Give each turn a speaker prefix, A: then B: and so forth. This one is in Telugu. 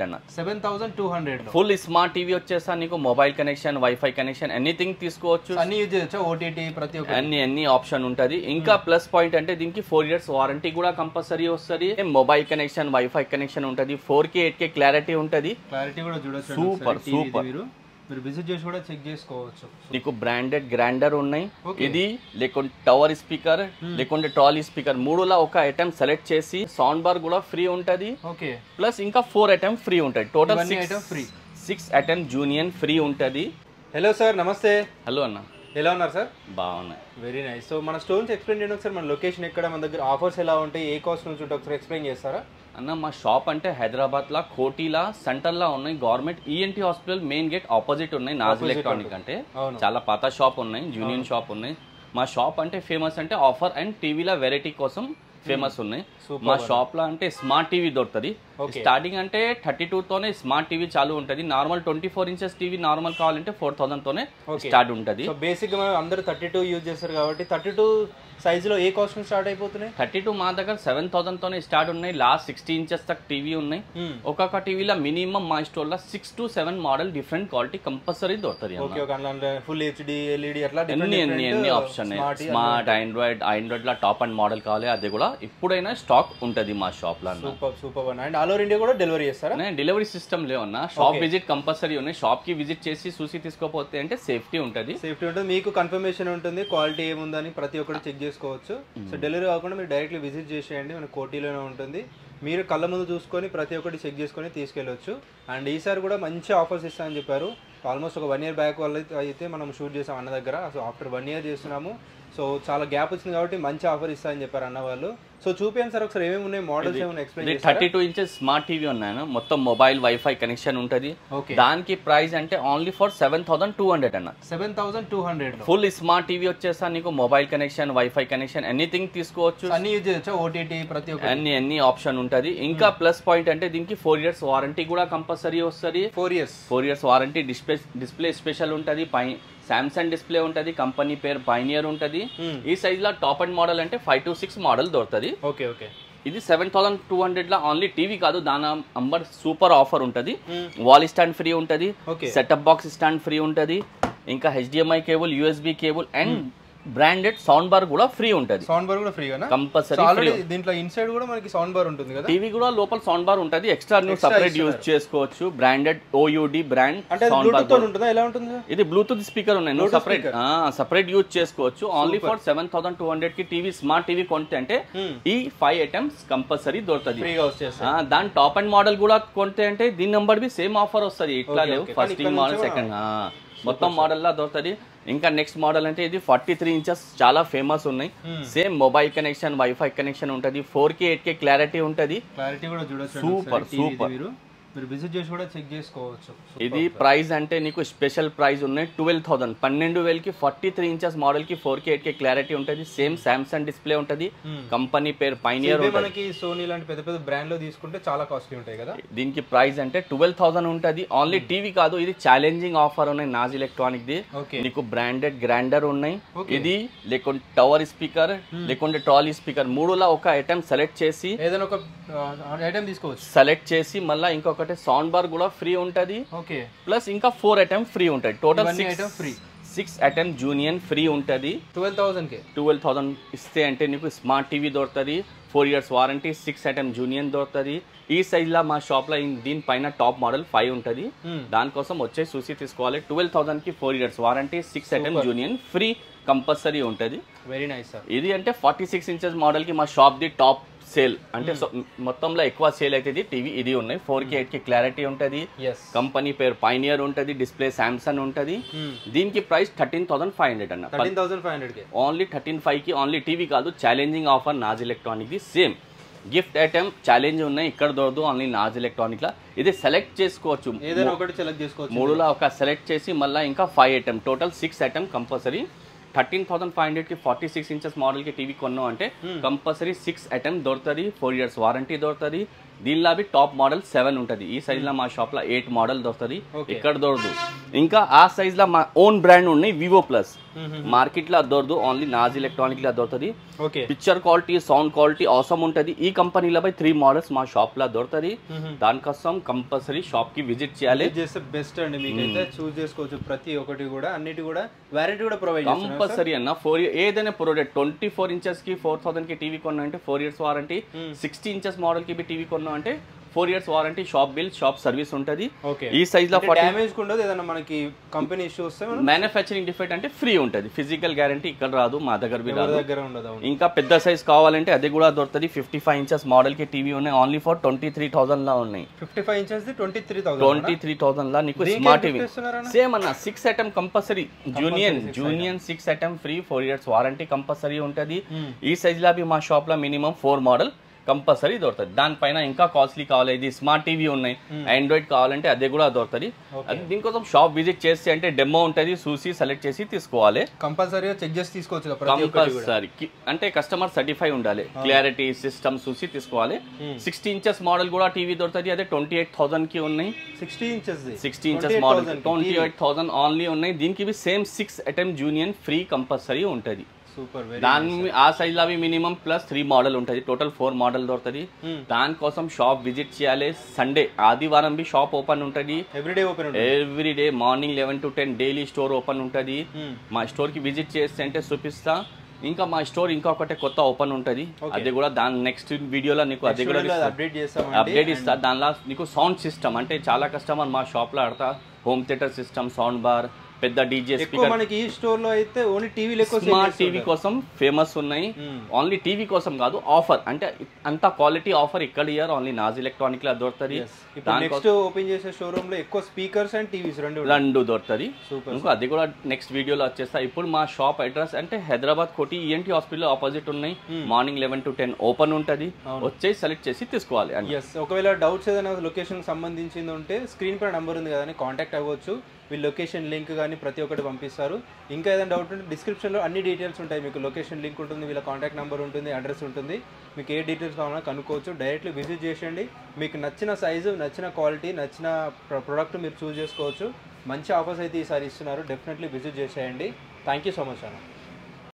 A: 7,200
B: ఫుల్ స్మార్ట్ టీవీ వచ్చేసా నీకు mobile connection wifi connection anything తీసుకోవచ్చు
A: అన్ని యూజ్ చేయొచ్చు ఓటీటీ ప్రతి ఒక్క
B: అన్ని ఆప్షన్ ఉంటది ఇంకా ప్లస్ పాయింట్ అంటే దీనికి 4 years వారంటీ కూడా కంపల్సరీ వస్తది మొబైల్ కనెక్షన్ వైఫై కనెక్షన్ ఉంటది 4K 8K క్లారిటీ ఉంటది
A: క్లారిటీ కూడా చూడొచ్చు
B: సూపర్
A: మీరు విజిట్ చేసి కూడా చెక్ చేసుకోవచ్చు
B: నీకు బ్రాండెడ్ గ్రైండర్ ఉన్నాయి ఇది లేకుంటే టవర్ స్పీకర్ లేకుంటే ట్రాలీ స్పీకర్ మూడులా ఒక ఐటమ్ సెలెక్ట్ చేసి సౌండ్ బార్ కూడా ఫ్రీ ఉంటది
A: ఓకే
B: ప్లస్ ఇంకా 4 ఐటమ్ ఫ్రీ ఉంటది total
A: 6 free
B: 6 item junior free ఉంటది
A: హలో సార్ నమస్తే
B: హలో అన్న
A: ఎలా ఉన్నారు సార్
B: బాగున్నాయి
A: వెరీ నైస్ సో మన స్టోన్స్ ఎక్స్ప్లెయిన్ చేయండి ఒకసారి మన లొకేషన్ ఎక్కడ మన దగ్గర ఆఫర్స్ ఎలా ఉంటాయి ఏ కాస్ట్ నుంచి ఉంటాయి ఒకసారి ఎక్స్ప్లెయిన్ చేస్తారా
B: అన్న మా షాప్ అంటే హైదరాబాద్లో కోటిలా సెంటర్లో ఉన్నాయి government ENT hospital main gate opposite ఉన్నాయి నాజ్ ఎలక్ట్రానిక్ అంటే చాలా పాత షాప్ ఉన్నాయి జూనియర్ షాప్ ఉన్నాయి మా షాప్ అంటే ఫేమస్ అంటే ఆఫర్ అండ్ టీవీల వెరైటీ కోసం ఫేమస్ ఉన్నాయి మా షాప్ లో అంటే స్మార్ట్ టీవీ దొరుకుతుంది స్టార్టింగ్ అంటే 32 తోనే స్మార్ట్ టీవీ చాలు ఉంటది నార్మల్ 24 ఇంచెస్ టీవీ నార్మల్ కావాలంటే 4,000 తోనే స్టార్ట్ ఉంటది
A: బేసిక్ గా అందరూ 32 యూజ్ చేస్తారు కాబట్టి 32 సైజ్ లో ఏ కాస్ట్ స్టార్ట్ అయిపోతున్నాయి
B: 32 మా దగ్గర 7,000 తోనే స్టార్ట్ ఉన్నాయి లాస్ట్ 60 ఇంచెస్ తక్ టీవీ ఉన్నాయి ఒక్కొక్క టీవీలో మినిమం మా స్టోర్ లో 6 to 7 model different quality compulsory దొరుకుతుంది
A: ఫుల్ హెచ్డి ఎల్ఈడి అట్లా
B: ఎన్ని ఆప్షన్ స్మార్ట్ ఆండ్రాయిడ్ లో టాప్ అండ్ మోడల్ కావాలి అది కూడా ఇప్పుడైనా స్టాక్ ఉంటది మా షాప్ లో
A: super and all over India కూడా డెలివరీ చేస్తారా
B: డెలివరీ సిస్టమ్ లేవన్నా షాప్ విజిట్ కంపల్సరీ ఉన్నాయి షాప్ కి విజిట్ చేసి చూసి తీసుకోపోతే అంటే సేఫ్టీ ఉంటది
A: మీకు కన్ఫర్మేషన్ ఉంటుంది క్వాలిటీ ఏముందని ప్రతి ఒక్కటి చెక్ చేసుకోవచ్చు సో డెలివరీ కాకుండా మీరు డైరెక్ట్లీ విజిట్ చేసేయండి మన కోటిలోనే ఉంటుంది మీరు కళ్ళ ముందు చూసుకొని ప్రతి ఒక్కటి చెక్ చేసుకొని తీసుకెళ్ళొచ్చు అండ్ ఈసారి కూడా మంచి ఆఫర్స్ ఇస్తామని చెప్పారు ఆల్మోస్ట్ ఒక 1 year బ్యాక్ వల్ల అయితే మనం షూట్ చేసాం అన్న దగ్గర సో ఆఫ్టర్ 1 year చేస్తున్నాము సో చాలా గ్యాప్ వచ్చింది కాబట్టి మంచి ఆఫర్ ఇస్తామని చెప్పారు అన్న వాళ్ళు సో చూపించండి సార్ ఒకసారి ఏమేమి ఉన్నాయి మోడల్స్ ఏమైనా ఎక్స్ప్లెయిన్ చేస్తారా
B: 32 ఇంచెస్ స్మార్ట్ టీవీ ఉన్నాయి మొత్తం మొబైల్ వైఫై కనెక్షన్ ఉంటది దానికి ప్రైస్ అంటే ఓన్లీ ఫర్ 7,200 అన్న
A: 7,200
B: ఫుల్ స్మార్ట్ టీవీ వచ్చేసా నీకు mobile connection wifi connection anything తీసుకోవచ్చు
A: అన్ని యూజ్ చేయొచ్చు ఓటీటీ ప్రతి ఒక్క
B: అన్ని ఆప్షన్ ఉంటది ఇంకా ప్లస్ పాయింట్ అంటే దీనికి 4 years వారంటీ కూడా కంపల్సరీ వస్తది
A: 4 years
B: వారంటీ డిస్ప్లే స్పెషల్ ఉంటది సామ్సంగ్ డిస్ప్లే ఉంటది కంపెనీ పేరు పైనియర్ ఉంటది ఈ సైజ్ లో టాప్ అండ్ మోడల్ అంటే 5 to 6 మోడల్ దొరుకుతుంది ఇది 7,200 లో ఓన్లీ టీవీ కాదు దాని అంబర్ సూపర్ ఆఫర్ ఉంటది వాల్ స్టాండ్ ఫ్రీ ఉంటది సెటప్ బాక్స్ స్టాండ్ ఫ్రీ ఉంటది ఇంకా HDMI cable USB cable and branded sound bar కూడా ఫ్రీ ఉంటది
A: సౌండ్ బార్ కూడా ఫ్రీగానా
B: కంపల్సరీ
A: దీంట్లో ఇన్సైడ్ కూడా మనకి సౌండ్ బార్ ఉంటుంది కదా
B: టీవీ కూడా లోపల సౌండ్ బార్ ఉంటది ఎక్స్ట్రా నువ్వు సెపరేట్ యూజ్ చేసుకోవచ్చు branded OUD brand
A: sound bar తో ఉంటుందా ఎలా ఉంటుంది
B: ఇది బ్లూటూత్ స్పీకర్ ఉన్నాయి నువ్వు సెపరేట్ యూజ్ చేసుకోవచ్చు ఓన్లీ ఫర్ 7,200 కి టీవీ స్మార్ట్ టీవీ కొంటే అంటే ఈ 5 ఐటమ్స్ కంపల్సరీ దొరుకుతుంది
A: ఫ్రీగా వచ్చేస్తాయి
B: దాని టాప్ అండ్ మోడల్ కూడా కొంటే అంటే దీని నంబర్ బి సేమ్ ఆఫర్ వస్తుంది ఇట్లా లేవు ఫస్ట్ మోడల్ సెకండ్ మొత్తం మోడల్ లా దొరుకుతుంది ఇంకా నెక్స్ట్ మోడల్ అంటే ఇది 43 ఇంచెస్ చాలా ఫేమస్ ఉన్నాయి same mobile connection wifi connection ఉంటది 4K 8K క్లారిటీ ఉంటది
A: క్లారిటీ కూడా చూడొచ్చు
B: సూపర్
A: మీరు విజిట్ చేసి కూడా చెక్ చేసుకోవచ్చు
B: ఇది ప్రైస్ అంటే నీకు స్పెషల్ ప్రైస్ ఉన్నాయి 12,000 కి 43 ఇంచెస్ మోడల్ కి 4K 8K క్లారిటీ ఉంటది సేమ్ సామ్సంగ్ డిస్ప్లే ఉంటది కంపెనీ పేరు పైనియర్ ఉంటది
A: మనకి సోనీ లాంటి పెద్ద పెద్ద బ్రాండ్ లో తీసుకుంటే చాలా కాస్ట్లీ ఉంటాయి కదా
B: దీనికి ప్రైస్ అంటే 12,000 ఉంటది ఓన్లీ టీవీ కాదు ఇది ఛాలెంజింగ్ ఆఫర్ ఉన్నాయి నాజ్ ఎలక్ట్రానిక్ ది నీకు బ్రాండెడ్ గ్రైండర్ ఉన్నాయి ఇది లేకుంటే టవర్ స్పీకర్ లేకుంటే ట్రాలీ స్పీకర్ మూడులా ఒక ఐటమ్ సెలెక్ట్ చేసి
A: ఏదైనా ఒక ఐటమ్ తీసుకోవచ్చు
B: సెలెక్ట్ చేసి మళ్ళీ ఇంకొకటి సౌండ్ బార్ కూడా ఫ్రీ ఉంటది ప్లస్ ఇంకా 4 ఐటమ్ ఫ్రీ ఉంటది టోటల్ 6 ఐటమ్ జూనియర్ ఫ్రీ ఉంటది 12,000 ఇస్తే అంటే నీకు స్మార్ట్ టీవీ దొరుకుతుంది 4 years వారంటీ 6 ఐటమ్ జూనియర్ దొరుకుతుంది ఈ సైజ్ లా మా షాప్ లో దీనిపైన టాప్ మోడల్ 5 ఉంటది దానికోసం వచ్చే చూసి తీసుకోవాలి 12,000 కి 4 years warranty 6 item junior free compulsory ఉంటది
A: వెరీ నైస్ సార్
B: ఇది అంటే 46 ఇంచెస్ మోడల్ కి మా షాప్ ది టాప్ సేల్ అంటే మొత్తంలో ఎక్కువ సేల్ అయితే టీవీ ఇది ఉన్నాయి 4K 8K క్లారిటీ ఉంటది కంపెనీ పేరు పైనియర్ ఉంటది డిస్ప్లే సామ్సంగ్ ఉంటది దీనికి ప్రైస్ 13,500 అన్న
A: 13,500
B: ఓన్లీ 13,500 కి ఓన్లీ టీవీ కాదు challenging offer Naz electronic the same gift item challenge ఉన్నాయి ఇక్కడ దొరకదు ఓన్లీ నాజ్ ఎలక్ట్రానిక్ లా ఇది సెలెక్ట్ చేసుకోవచ్చు
A: ఏదైనా ఒకటి సెలెక్ట్ చేసుకోవచ్చు
B: మూడులో ఒక సెలెక్ట్ చేసి మళ్ళీ ఇంకా 5 ఐటమ్ టోటల్ 6 ఐటమ్ కంపల్సరీ 13,500 కి 46 ఇంచెస్ మోడల్ కి టీవీ కొన్నాం అంటే కంపల్సరీ 6 ఐటమ్ దొరుకుతుంది 4 years వారంటీ దొరుకుతుంది దీనిలో అవి టాప్ మోడల్ 7 ఉంటుంది. ఈ సైజ్ లో మా షాప్ లో 8 మోడల్ దొరుకుతుంది, ఇక్కడ దొరకదు. ఇంకా ఆ సైజ్ లో మా ఓన్ బ్రాండ్ ఉన్నాయి వివో ప్లస్, మార్కెట్ లో దొరకదు, ఓన్లీ నాజ్ ఎలక్ట్రానిక్ లో దొరుకుతుంది. పిక్చర్ క్వాలిటీ సౌండ్ క్వాలిటీ అవసరం ఉంటుంది. ఈ కంపెనీలో 3 మోడల్స్ మా షాప్ లో దొరుకుతుంది. దానికోసం కంపల్సరీ షాప్ కి విజిట్ చేయాలి.
A: బెస్ట్ అండి, మీకైతే చూస్ చేసుకోవచ్చు ప్రతి ఒక్కటి కూడా, అన్నిటి కూడా వారంటీ కూడా ప్రొవైడ్
B: కంపల్సరీ అన్న. 4 years ఏదైనా ప్రోడక్ట్ 24 inches కి 4000 కి టీవీ కొన్నా అంటే 4 years వారంటీ, 60 inches మోడల్ కి టీవీ కొన్నా అంటే 4 years warranty, shop bill shop service ఉంటుంది. ఈ సైజ్ లో
A: డ్యామేజ్ ఉండదు, ఏదైనా మనకి కంపెనీ ఇష్యూ వస్తే
B: మ్యానుఫ్యాక్చరింగ్ డిఫెక్ట్ అంటే ఫ్రీ ఉంటుంది. ఫిజికల్ గ్యారంటీ ఇక్కడ రాదు, మా దగ్గర
A: దగ్గర ఉండదు.
B: ఇంకా పెద్ద సైజ్ కావాలంటే అది కూడా దొరుకుతుంది. 55 inches మోడల్ కి టీవీ ఉన్నాయి, ఓన్లీ ఫర్ 23,000 లా ఉన్నాయి.
A: 55 inches 23,000
B: లా నీకు స్మార్ట్ టీవీ సేమ్ అన్న. 6 item కంపల్సరీ, జూనియన్ 6 item free, 4 years warranty compulsory ఉంటుంది. ఈ సైజ్ లో మా షాప్ లో మినిమం 4 మోడల్ కంపల్సరీ దొరుకుతుంది. దానిపైన ఇంకా కాస్ట్లీ కావాలి, ఇది స్మార్ట్ టీవీ ఉన్నాయి, ఆండ్రాయిడ్ కావాలంటే అదే కూడా దొరుకుతుంది. దీనికోసం షాప్ విజిట్ చేస్తే అంటే డెమో ఉంటుంది, చూసి సెలెక్ట్ చేసి తీసుకోవాలి.
A: కంపల్సరీగా చెక్ చేసి తీసుకోవచ్చు.
B: కంపల్సరీ అంటే కస్టమర్ సర్టిఫై ఉండాలి, క్లారిటీ సిస్టమ్ చూసి తీసుకోవాలి. 60 inches మోడల్ కూడా టీవీ దొరుకుతుంది, అదే 28,000 కి ఉన్నాయి. 60 inches మోడల్ 28,000 ఓన్లీ ఉన్నాయి. దీనికి same 6 item junior free compulsory ఉంటుంది. దాని ఆ సైజ్ లో మినిమం ప్లస్ 3 మోడల్ ఉంటుంది, టోటల్ 4 మోడల్ దొరుకుతుంది. దానికోసం షాప్ విజిట్ చేయాలి. సండే ఆదివారం షాప్ ఓపెన్ ఉంటుంది, everyday morning 11 to 10 daily store open ఉంటుంది. మా స్టోర్ కి విజిట్ చేస్తే అంటే చూపిస్తా. ఇంకా మా స్టోర్ ఇంకొకటి కొత్త ఓపెన్ ఉంటుంది, అది కూడా దాని నెక్స్ట్ వీడియోలో నీకు అది కూడా అప్డేట్ ఇస్తా. దానిలో నీకు సౌండ్ సిస్టమ్ అంటే చాలా కస్టమర్ మా షాప్ లో ఆడతా, home theatre system, sound bar, పెద్ద డీజే స్పీకర్.
A: మనకి ఈ స్టోర్ లో అయితే ఓన్లీ టీవీ లెక్క
B: స్మార్ట్ టీవీ కోసం ఫేమస్ ఉన్నాయి. ఓన్లీ టీవీ కోసం కాదు, ఆఫర్ అంటే అంత క్వాలిటీ ఆఫర్ ఇక్కడ ఇయర్ ఓన్లీ నాజ్ ఎలక్ట్రానిక్ లో దొరుకుతుంది.
A: నెక్స్ట్ ఓపెన్ చేసే షోరూమ్ లో ఎక్కువ స్పీకర్స్ అండ్ టీవీస్ రెండు
B: దొరుకుతుంది. ఇంకా అది కూడా నెక్స్ట్ వీడియోలో వచ్చేస్తా. ఇప్పుడు మా షాప్ అడ్రస్ అంటే హైదరాబాద్ కోటి ENT హాస్పిటల్ ఆపోజిట్ ఉన్నాయి. మార్నింగ్ 11 to 10 ఓపెన్ ఉంటుంది, వచ్చేసి సెలెక్ట్ చేసి తీసుకోవాలి.
A: ఒకవేళ డౌట్స్ ఏదైనా లొకేషన్ సంబంధించింది ఉంటే స్క్రీన్ పై నంబర్ ఉంది కదా, కాంటాక్ట్ అవ్వచ్చు. వీళ్ళు లొకేషన్ లింక్ కానీ ప్రతి ఒక్కటి పంపిస్తారు. ఇంకా ఏదైనా డౌట్ ఉంటే డిస్క్రిప్షన్లో అన్ని డీటెయిల్స్ ఉంటాయి, మీకు లొకేషన్ లింక్ ఉంటుంది, వీళ్ళ కాంటాక్ట్ నెంబర్ ఉంటుంది, అడ్రస్ ఉంటుంది. మీకు ఏ డీటెయిల్స్ కావాలన్నా కనుక్కోవచ్చు. డైరెక్ట్లీ విజిట్ చేసేయండి. మీకు నచ్చిన సైజు, నచ్చిన క్వాలిటీ, నచ్చిన ప్రోడక్ట్ మీరు చూస్ చేసుకోవచ్చు. మంచి ఆఫర్స్ అయితే ఈసారి ఇస్తున్నారు, డెఫినెట్లీ విజిట్ చేసేయండి. థ్యాంక్ యూ సో మచ్ అన్న.